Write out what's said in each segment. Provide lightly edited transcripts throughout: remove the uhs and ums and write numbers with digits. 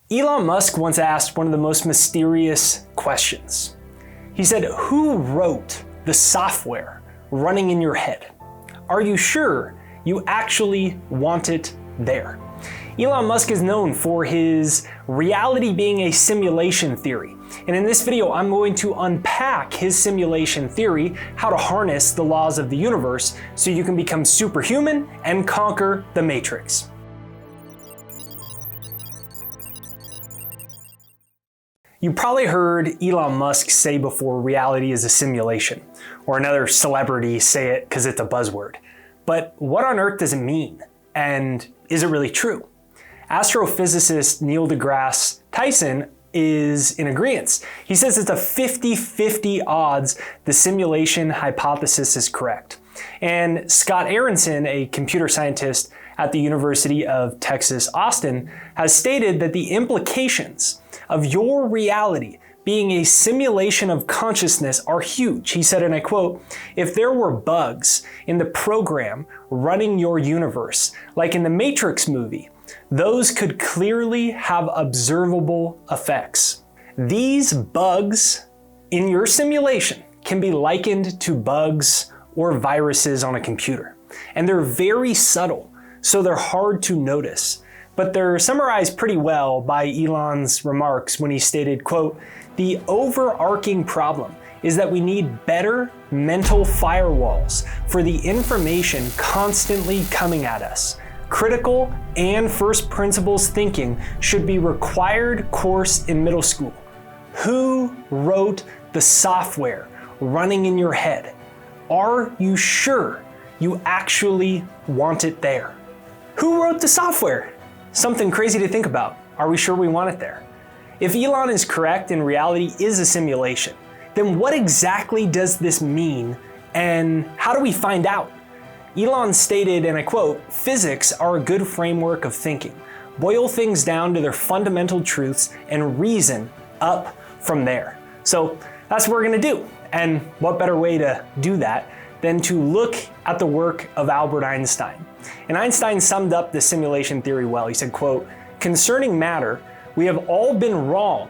Elon Musk once asked one of the most mysterious questions. He said, "Who wrote the software running in your head? Are you sure you actually want it there?" Elon Musk is known for his reality being a simulation theory. And in this video, I'm going to unpack his simulation theory, how to harness the laws of the universe so you can become superhuman and conquer the Matrix. You probably heard Elon Musk say before reality is a simulation, or another celebrity say it because it's a buzzword. But what on earth does it mean? And is it really true? Astrophysicist Neil deGrasse Tyson is in agreement. He says it's a 50-50 odds the simulation hypothesis is correct. And Scott Aronson, a computer scientist at the University of Texas, Austin, has stated that the implications of your reality being a simulation of consciousness are huge. He said, and I quote, "If there were bugs in the program running your universe, like in the Matrix movie, those could clearly have observable effects. These bugs in your simulation can be likened to bugs or viruses on a computer. And they're very subtle, so they're hard to notice. But they're summarized pretty well by Elon's remarks when he stated, quote, "The overarching problem is that we need better mental firewalls for the information constantly coming at us. Critical and first principles thinking should be required course in middle school. Who wrote the software running in your head? Are you sure you actually want it there?" Who wrote the software? Something crazy to think about. Are we sure we want it there? If Elon is correct and reality is a simulation, then what exactly does this mean and how do we find out? Elon stated, and I quote, "Physics are a good framework of thinking. Boil things down to their fundamental truths and reason up from there." So that's what we're gonna do. And what better way to do that than to look at the work of Albert Einstein. And Einstein summed up the simulation theory well. He said, quote, "Concerning matter, we have all been wrong.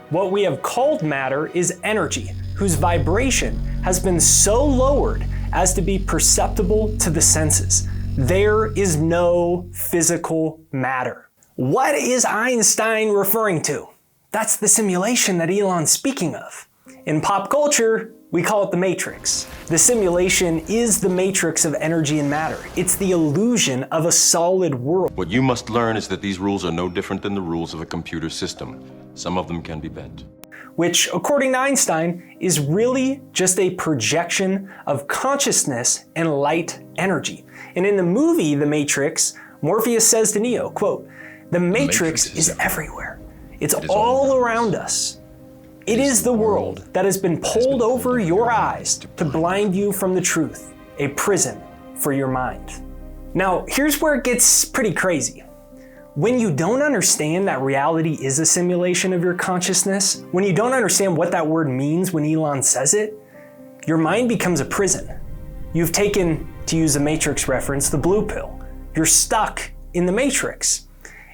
What we have called matter is energy, whose vibration has been so lowered as to be perceptible to the senses. There is no physical matter." What is Einstein referring to? That's the simulation that Elon's speaking of. In pop culture, we call it the Matrix. The simulation is the matrix of energy and matter. It's the illusion of a solid world. What you must learn is that these rules are no different than the rules of a computer system. Some of them can be bent. Which, according to Einstein, is really just a projection of consciousness and light energy. And in the movie The Matrix, Morpheus says to Neo, quote, "The Matrix is everywhere. It's all around us. It is the world that has been pulled over your eyes to blind you from the truth, a prison for your mind." Now, here's where it gets pretty crazy. When you don't understand that reality is a simulation of your consciousness, when you don't understand what that word means when Elon says it, your mind becomes a prison. You've taken, to use a Matrix reference, the blue pill. You're stuck in the Matrix.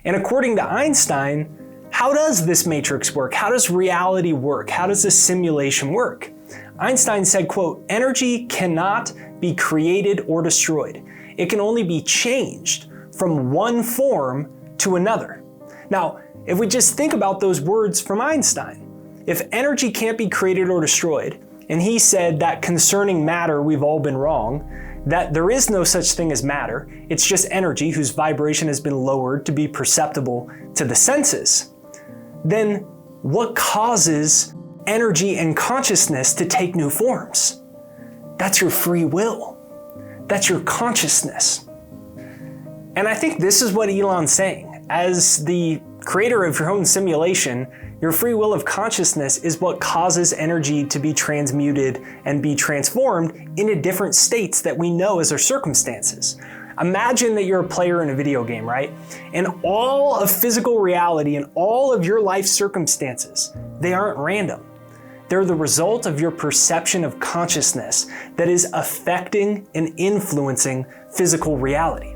And according to Einstein, how does this matrix work? How does reality work? How does this simulation work? Einstein said, quote, "Energy cannot be created or destroyed. It can only be changed from one form to another." Now, if we just think about those words from Einstein, if energy can't be created or destroyed, and he said that concerning matter, we've all been wrong, that there is no such thing as matter, it's just energy whose vibration has been lowered to be perceptible to the senses, then what causes energy and consciousness to take new forms? That's your free will. That's your consciousness. And I think this is what Elon's saying. As the creator of your own simulation, your free will of consciousness is what causes energy to be transmuted and be transformed into different states that we know as our circumstances. Imagine that you're a player in a video game, right? And all of physical reality and all of your life circumstances, they aren't random. They're the result of your perception of consciousness that is affecting and influencing physical reality.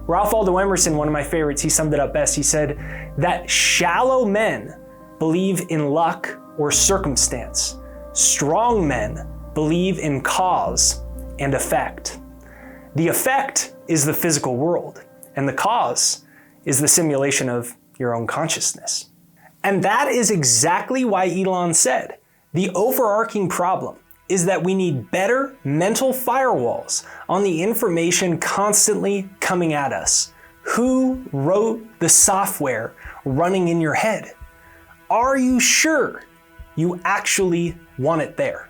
Ralph Waldo Emerson, one of my favorites, he summed it up best. He said that shallow men believe in luck or circumstance. Strong men believe in cause and effect. The effect is the physical world, and the cause is the simulation of your own consciousness. And that is exactly why Elon said, the overarching problem is that we need better mental firewalls on the information constantly coming at us. Who wrote the software running in your head? Are you sure you actually want it there?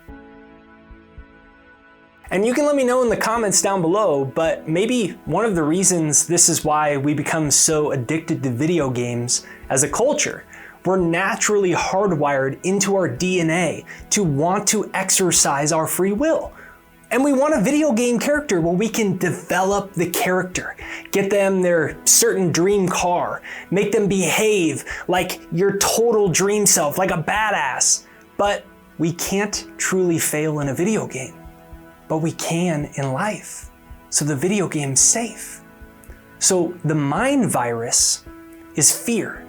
And you can let me know in the comments down below, but maybe one of the reasons this is why we become so addicted to video games as a culture. We're naturally hardwired into our DNA to want to exercise our free will. And we want a video game character where we can develop the character, get them their certain dream car, make them behave like your total dream self, like a badass. But we can't truly fail in a video game, but we can in life. So the video game's safe. So the mind virus is fear.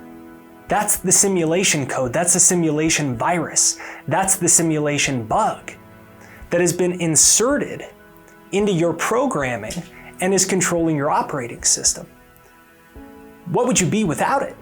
That's the simulation code. That's the simulation virus. That's the simulation bug that has been inserted into your programming and is controlling your operating system. What would you be without it?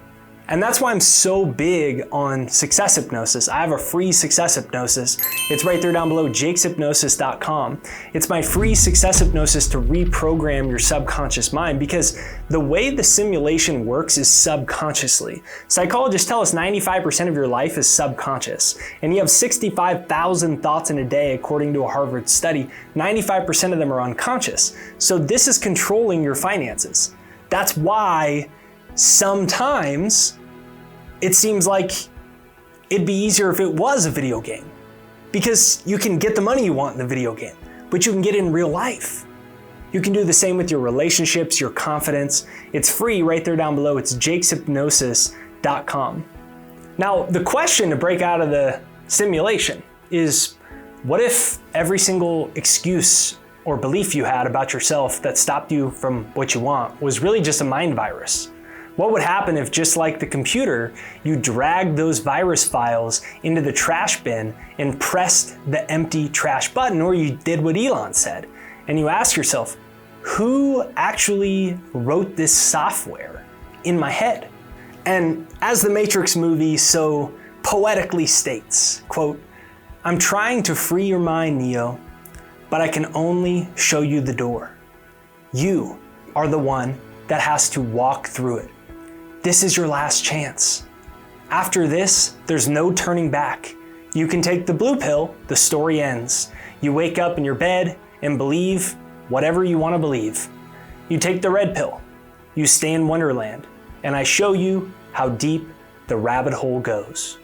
And that's why I'm so big on success hypnosis. I have a free success hypnosis. It's right there down below, jakeshypnosis.com. It's my free success hypnosis to reprogram your subconscious mind, because the way the simulation works is subconsciously. Psychologists tell us 95% of your life is subconscious, and you have 65,000 thoughts in a day according to a Harvard study. 95% of them are unconscious. So this is controlling your finances. That's why sometimes it seems like it'd be easier if it was a video game, because you can get the money you want in the video game, but you can get it in real life. You can do the same with your relationships, your confidence. It's free right there down below. It's jakeshypnosis.com. Now, the question to break out of the simulation is, what if every single excuse or belief you had about yourself that stopped you from what you want was really just a mind virus? What would happen if, just like the computer, you dragged those virus files into the trash bin and pressed the empty trash button, or you did what Elon said, and you ask yourself, who actually wrote this software in my head? And as the Matrix movie so poetically states, quote, "I'm trying to free your mind, Neo, but I can only show you the door. You are the one that has to walk through it. This is your last chance. After this, there's no turning back. You can take the blue pill, the story ends. You wake up in your bed and believe whatever you want to believe. You take the red pill, you stay in Wonderland, and I show you how deep the rabbit hole goes."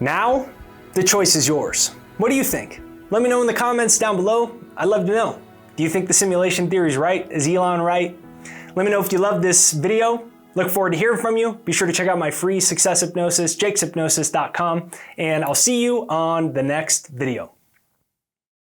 Now, the choice is yours. What do you think? Let me know in the comments down below. I'd love to know. Do you think the simulation theory is right? Is Elon right? Let me know if you love this video. Look forward to hearing from you. Be sure to check out my free success hypnosis, jakeshypnosis.com, and I'll see you on the next video.